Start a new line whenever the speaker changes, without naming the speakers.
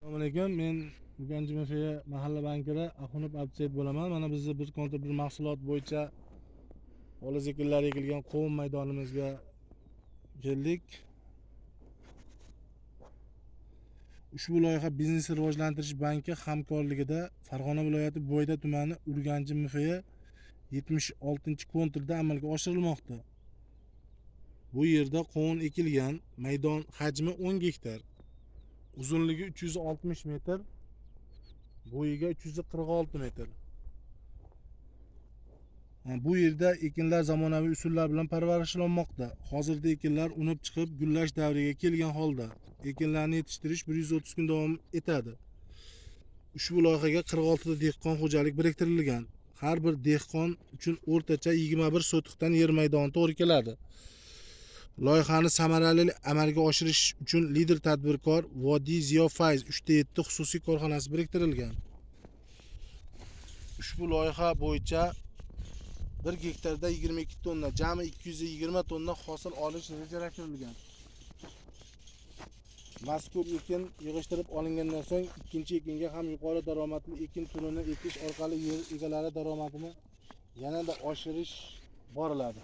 Assalomu alaykum. Men Urganch Mafiya mahalla bankiri Axunov Abdusayid bo'laman. Mana bizda bir kontra bir mahsulot bo'yicha ola ekinlar ekilgan qovun maydonimizga keldik. Ushbu loyiha Biznes rivojlantirish banki hamkorligida Farg'ona viloyati Bo'yda tumani Urganch Mafiya 76-kontrda amalga oshirilmoqda. Bu yerda qovun ekilgan, maydon hajmi 10 gektar. Uzunligi 360 metr, bo'yiga 346 metr. Bu yerda ekinlar zamonaviy usullar bilan parvarishlanmoqda. Hozirda ekinlar unib chiqib, gullash davriga kelgan holda. Ekinlarni yetishtirish 130 kun davom etadi. Ushbu loyihaga 46 ta dehqon xo'jalik biriktirilgan. Har bir dehqon uchun o'rtacha 21 sotixdan yer maydoni to'g'ri keladi. Loyihani samarali amalga oshirish uchun lider tadbirkor Vodiy Ziyo Fayz 3/7 xususiy korxonasi biriktirilgan. Ushbu loyiha bo'yicha 1 gektarda 22 tonna, jami 220 tonna hosil olish rejalashtirilgan. Mazkur ekin yig'ishtirib olingandan so'ng ikkinchi ekinga ham yuqori daromadli ekin turini ekish orqali yer egalari daromadini yanada oshirish boriladi.